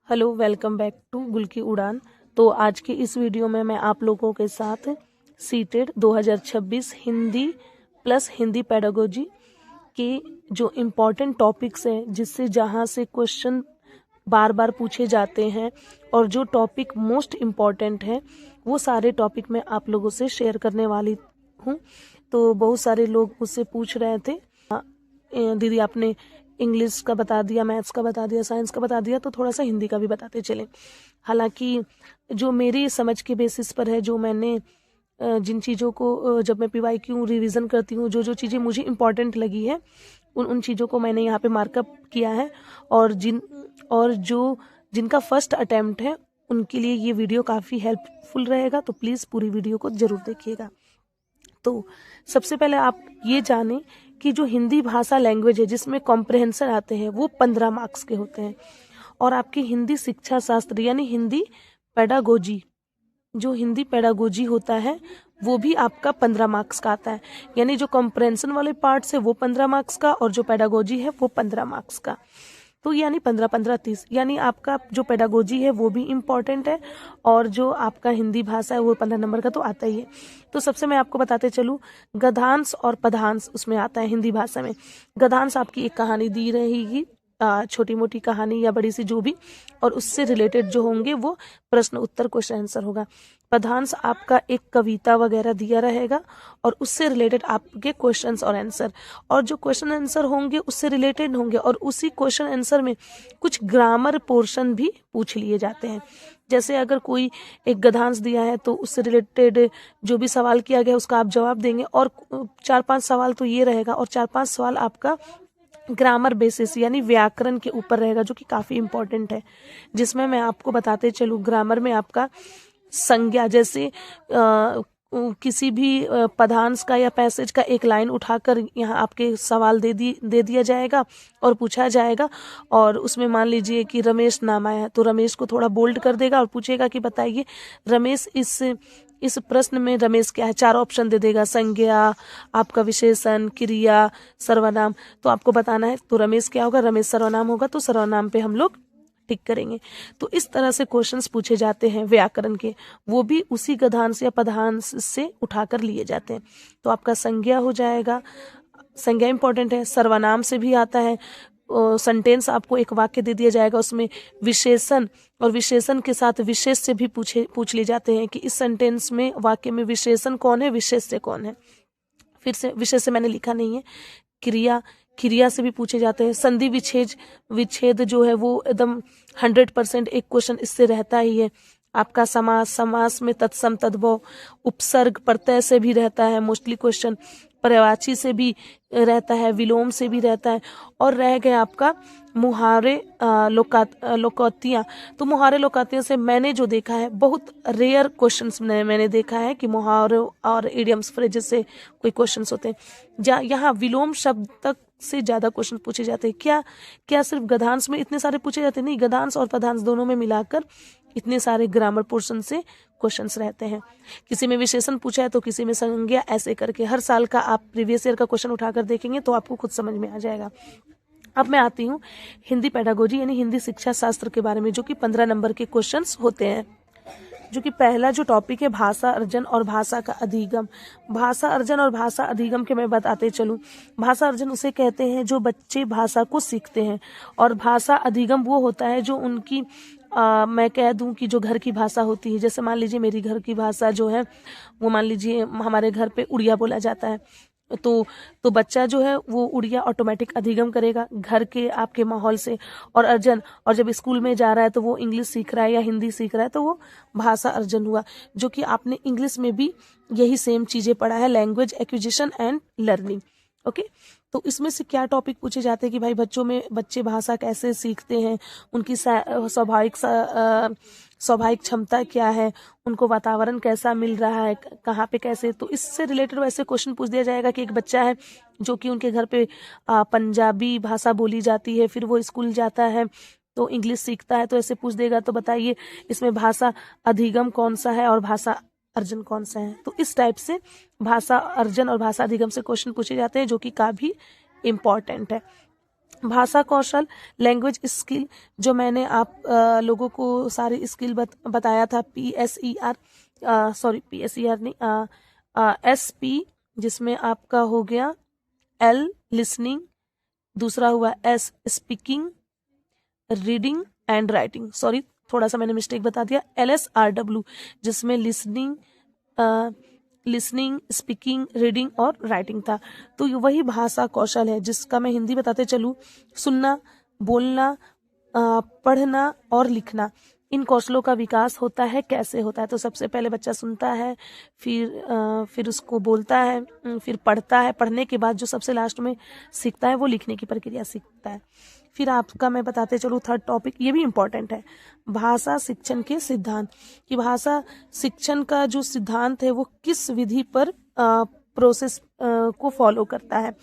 Hello, welcome back to गुल की उड़ान। तो आज के इस वीडियो में मैं आप लोगों के साथ seated 2026 Hindi plus Hindi pedagogy के जो इम्पोर्टेंट टॉपिक्स हैं, जिससे जहाँ से क्वेश्चन बार बार पूछे जाते हैं और जो टॉपिक मोस्ट इम्पॉर्टेंट है वो सारे टॉपिक मैं आप लोगों से शेयर करने वाली हूँ। तो बहुत सारे लोग मुझसे पूछ रहे थे, दीदी आपने इंग्लिश का बता दिया, मैथ्स का बता दिया, साइंस का बता दिया, तो थोड़ा सा हिंदी का भी बताते चलें। हालांकि जो मेरी समझ के बेसिस पर है, जो मैंने जिन चीज़ों को जब मैं PYQ रिवीजन करती हूँ, जो जो चीज़ें मुझे इम्पॉर्टेंट लगी है उन चीज़ों को मैंने यहाँ पे मार्कअप किया है। और जिनका फर्स्ट अटेम्प्ट है उनके लिए ये वीडियो काफ़ी हेल्पफुल रहेगा, तो प्लीज़ पूरी वीडियो को ज़रूर देखिएगा। तो सबसे पहले आप ये जानें कि जो हिंदी भाषा लैंग्वेज है जिसमें कॉम्प्रहेंशन आते हैं वो 15 मार्क्स के होते हैं। और आपकी हिंदी शिक्षा शास्त्र यानी हिंदी पेडागोजी, जो हिंदी पेडागोजी होता है वो भी आपका 15 मार्क्स का आता है। यानी जो कॉम्प्रहेंशन वाले पार्ट्स है वो 15 मार्क्स का, और जो पेडागोजी है वो 15 मार्क्स का। तो यानी 15-15-30, यानी आपका जो पेडागोजी है वो भी इम्पॉर्टेंट है, और जो आपका हिंदी भाषा है वो 15 नंबर का तो आता ही है। तो सबसे मैं आपको बताते चलूँ, गद्यांश और पद्यांश उसमें आता है हिंदी भाषा में। गद्यांश आपकी एक कहानी दी रहेगी, छोटी मोटी कहानी या बड़ी सी जो भी, और उससे रिलेटेड जो होंगे वो प्रश्न उत्तर क्वेश्चन आंसर होगा। पद्यांश आपका एक कविता वगैरह दिया रहेगा और उससे रिलेटेड आपके क्वेश्चंस और आंसर, और जो क्वेश्चन आंसर होंगे उससे रिलेटेड होंगे, और उसी क्वेश्चन आंसर में कुछ ग्रामर पोर्शन भी पूछ लिए जाते हैं। जैसे अगर कोई एक गद्यांश दिया है तो उससे रिलेटेड जो भी सवाल किया गया उसका आप जवाब देंगे, और 4-5 सवाल तो ये रहेगा, और 4-5 सवाल आपका ग्रामर बेसिस यानी व्याकरण के ऊपर रहेगा, जो कि काफ़ी इम्पोर्टेंट है। जिसमें मैं आपको बताते चलूँ, ग्रामर में आपका संज्ञा, जैसे किसी भी पदांश का या पैसेज का एक लाइन उठाकर यहाँ आपके सवाल दे दिया जाएगा और पूछा जाएगा, और उसमें मान लीजिए कि रमेश नाम आया, तो रमेश को थोड़ा बोल्ड कर देगा और पूछेगा कि बताइए रमेश, इस प्रश्न में रमेश क्या है। 4 ऑप्शन दे देगा, संज्ञा, आपका विशेषण, क्रिया, सर्वनाम। तो आपको बताना है तो रमेश क्या होगा, रमेश सर्वनाम होगा, तो सर्वनाम पे हम लोग टिक करेंगे। तो इस तरह से क्वेश्चंस पूछे जाते हैं व्याकरण के, वो भी उसी गद्यांश या पद्यांश से उठाकर लिए जाते हैं। तो आपका संज्ञा हो जाएगा, संज्ञा इंपॉर्टेंट है। सर्वनाम से भी आता है, सेंटेंस आपको एक वाक्य दे दिया जाएगा, उसमें विशेषण और विशेषण के साथ विशेष से भी पूछ लिए जाते हैं कि इस सेंटेंस में वाक्य में विशेषण कौन है, विशेष से कौन है। फिर से विशेष से मैंने लिखा नहीं है। क्रिया से भी पूछे जाते हैं। संधि विच्छेद जो है वो एकदम 100% एक क्वेश्चन इससे रहता ही है। आपका समास में तत्सम तद्भव, उपसर्ग प्रत्यय से भी रहता है मोस्टली क्वेश्चन, पर्यायवाची से भी रहता है, विलोम से भी रहता है, और रह गया आपका मुहावरे लोकोक्तियाँ। तो मुहावरे लोकोक्तियाँ से मैंने जो देखा है, बहुत रेयर क्वेश्चंस मैंने देखा है कि मुहावरे और इडियम्स फ्रेजेस से कोई क्वेश्चंस होते हैं। यहाँ विलोम शब्द तक से ज़्यादा क्वेश्चन पूछे जाते हैं। क्या सिर्फ गद्यांश में इतने सारे पूछे जाते हैं? नहीं, गद्यांश और पद्यांश दोनों में मिलाकर इतने सारे ग्रामर पोर्शन से क्वेश्चंस रहते हैं। किसी में विशेषण पूछा है तो किसी में संज्ञा, ऐसे करके हर साल का आप प्रीवियस ईयर का क्वेश्चन उठाकर देखेंगे तो आपको खुद समझ में आ जाएगा। अब मैं आती हूँ हिंदी पेडागोजी यानी हिंदी शिक्षा शास्त्र के बारे में, जो कि 15 नंबर के क्वेश्चंस होते हैं। जो कि पहला जो टॉपिक है, भाषा अर्जन और भाषा का अधिगम। भाषा अर्जन और भाषा अधिगम के मैं बताते चलूँ। भाषा अर्जन उसे कहते हैं जो बच्चे भाषा को सीखते हैं, और भाषा अधिगम वो होता है जो उनकी मैं कह दूं कि जो घर की भाषा होती है। जैसे मान लीजिए मेरी घर की भाषा जो है वो, मान लीजिए हमारे घर पे उड़िया बोला जाता है, तो बच्चा जो है वो उड़िया ऑटोमेटिक अधिगम करेगा घर के आपके माहौल से। और जब स्कूल में जा रहा है तो वो इंग्लिश सीख रहा है या हिंदी सीख रहा है, तो वो भाषा अर्जन हुआ। जो कि आपने इंग्लिश में भी यही सेम चीज़ें पढ़ा है, language acquisition and learning. Okay, तो इसमें से क्या टॉपिक पूछे जाते हैं कि भाई बच्चे भाषा कैसे सीखते हैं, उनकी स्वाभाविक क्षमता क्या है, उनको वातावरण कैसा मिल रहा है, कहाँ पे कैसे। तो इससे रिलेटेड वैसे क्वेश्चन पूछ दिया जाएगा कि एक बच्चा है जो कि उनके घर पे पंजाबी भाषा बोली जाती है, फिर वो स्कूल जाता है तो इंग्लिश सीखता है, तो ऐसे पूछ देगा तो बताइए इसमें भाषा अधिगम कौन सा है और भाषा अर्जन कौन सा है। तो इस टाइप से भाषा अर्जन और भाषा अधिगम से क्वेश्चन पूछे जाते हैं, जो कि काफी इम्पोर्टेंट है। भाषा कौशल, लैंग्वेज स्किल, जो मैंने आप लोगों को सारी स्किल बताया था, PSER, सॉरी PSER नहीं, SP, जिसमें आपका हो गया L लिसनिंग, दूसरा हुआ S speaking, reading and writing, sorry थोड़ा सा मैंने मिस्टेक बता दिया, LSRW, जिसमें लिसनिंग, स्पीकिंग, रीडिंग और राइटिंग था। तो ये वही भाषा कौशल है जिसका मैं हिंदी बताते चलूँ, सुनना, बोलना, पढ़ना और लिखना, इन कौशलों का विकास होता है। कैसे होता है? तो सबसे पहले बच्चा सुनता है, फिर उसको बोलता है, फिर पढ़ता है, पढ़ने के बाद जो सबसे लास्ट में सीखता है वो लिखने की प्रक्रिया सीखता है। फिर आपका मैं बताते चलूँ थर्ड टॉपिक, ये भी इम्पोर्टेंट है, भाषा शिक्षण के सिद्धांत, कि भाषा शिक्षण का जो सिद्धांत है वो किस विधि पर प्रोसेस को फॉलो करता है।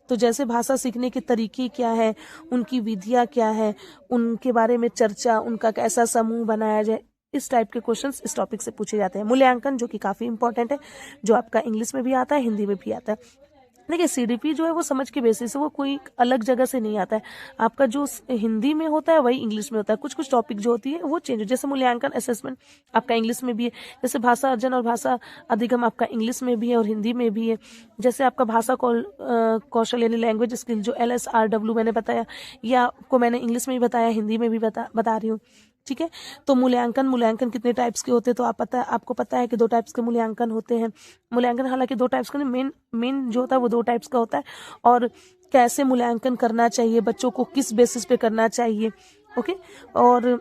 तो जैसे भाषा सीखने के तरीके क्या है, उनकी विधियाँ क्या है, उनके बारे में चर्चा, उनका कैसा समूह बनाया जाए, इस टाइप के क्वेश्चंस इस टॉपिक से पूछे जाते हैं। मूल्यांकन, जो कि काफ़ी इंपॉर्टेंट है, जो आपका इंग्लिश में भी आता है, हिंदी में भी आता है। देखिए CDP जो है वो समझ के बेसिस है, वो कोई अलग जगह से नहीं आता है। आपका जो हिंदी में होता है वही इंग्लिश में होता है, कुछ कुछ टॉपिक जो होती है वो चेंज हो, जैसे मूल्यांकन असेसमेंट आपका इंग्लिश में भी है, जैसे भाषा अर्जन और भाषा अधिगम आपका इंग्लिश में भी है और हिंदी में भी है। जैसे आपका भाषा कौशल यानी लैंग्वेज स्किल जो LSRW मैंने बताया, या आपको मैंने इंग्लिश में भी बताया, हिंदी में भी बता रही हूँ, ठीक है। तो मूल्यांकन कितने टाइप्स के होते हैं? तो आपको पता है कि 2 टाइप्स के मूल्यांकन होते हैं। मूल्यांकन हालांकि 2 टाइप्स का नहीं, मेन जो होता है वो 2 टाइप्स का होता है। और कैसे मूल्यांकन करना चाहिए, बच्चों को किस बेसिस पे करना चाहिए, ओके। और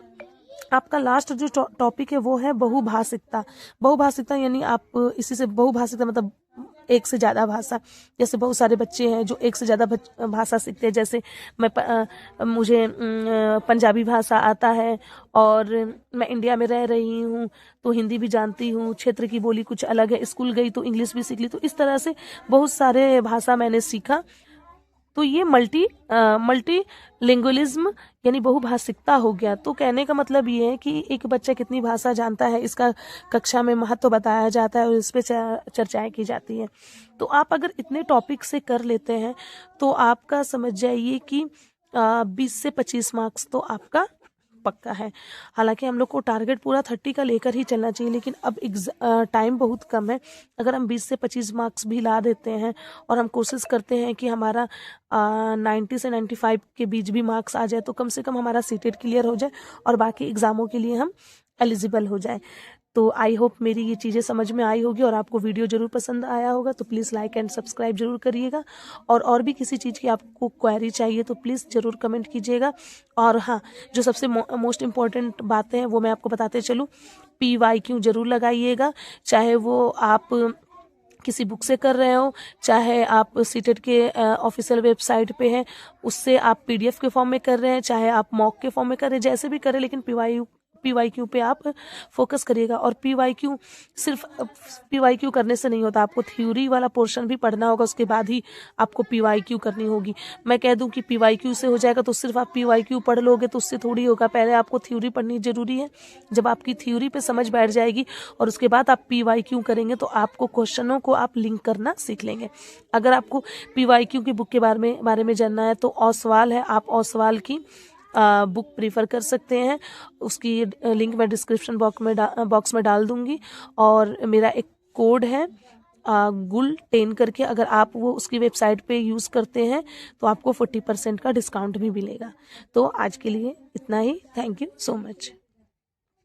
आपका लास्ट जो टॉपिक है वो है बहुभाषिकता यानी आप इसी से बहुभाषिकता मतलब एक से ज़्यादा भाषा। जैसे बहुत सारे बच्चे हैं जो एक से ज़्यादा भाषा सीखते हैं, जैसे मुझे पंजाबी भाषा आता है और मैं इंडिया में रह रही हूँ तो हिंदी भी जानती हूँ, क्षेत्र की बोली कुछ अलग है, स्कूल गई तो इंग्लिश भी सीख ली। तो इस तरह से बहुत सारे भाषा मैंने सीखा। तो ये मल्टी लिंगुअलिज्म यानी बहुभाषिकता हो गया। तो कहने का मतलब ये है कि एक बच्चा कितनी भाषा जानता है, इसका कक्षा में महत्व बताया जाता है और इस पे चर्चाएं की जाती है। तो आप अगर इतने टॉपिक से कर लेते हैं तो आपका समझ जाइए कि 20 से 25 मार्क्स तो आपका पक्का है। हालांकि हम लोग को टारगेट पूरा 30 का लेकर ही चलना चाहिए, लेकिन अब टाइम बहुत कम है। अगर हम 20 से 25 मार्क्स भी ला देते हैं और हम कोशिश करते हैं कि हमारा 90 से 95 के बीच भी मार्क्स आ जाए तो कम से कम हमारा सीटेट क्लियर हो जाए और बाकी एग्जामों के लिए हम एलिजिबल हो जाए। तो आई होप मेरी ये चीज़ें समझ में आई होगी और आपको वीडियो जरूर पसंद आया होगा। तो प्लीज़ लाइक एंड सब्सक्राइब जरूर करिएगा, और भी किसी चीज़ की आपको क्वेरी चाहिए तो प्लीज़ ज़रूर कमेंट कीजिएगा। और हाँ, जो सबसे मोस्ट इम्पॉर्टेंट बातें हैं वो मैं आपको बताते चलूँ, PYQ जरूर लगाइएगा, चाहे वो आप किसी बुक से कर रहे हो, चाहे आप सीटेट के ऑफिशियल वेबसाइट पे हैं उससे आप PDF के फॉर्म में कर रहे हैं, चाहे आप मॉक के फॉर्म में कर रहे हैं, जैसे भी करें, लेकिन PYQ पे आप फोकस करिएगा। और सिर्फ PYQ करने से नहीं होता, आपको थ्योरी वाला पोर्शन भी पढ़ना होगा, उसके बाद ही आपको PYQ करनी होगी। मैं कह दूं कि PYQ से हो जाएगा तो सिर्फ आप PYQ पढ़ लोगे तो उससे थोड़ी होगा, पहले आपको थ्योरी पढ़नी जरूरी है। जब आपकी थ्योरी पे समझ बैठ जाएगी और उसके बाद आप PYQ करेंगे तो आपको क्वेश्चनों को आप लिंक करना सीख लेंगे। अगर आपको PYQ की बुक के बारे में जानना है तो ओसवाल है, आप ओसवाल की बुक प्रीफर कर सकते हैं। उसकी लिंक मैं डिस्क्रिप्शन बॉक्स में डाल दूंगी। और मेरा एक कोड है GUL10 करके, अगर आप वो उसकी वेबसाइट पे यूज़ करते हैं तो आपको 40% का डिस्काउंट भी मिलेगा। तो आज के लिए इतना ही। Thank you so much.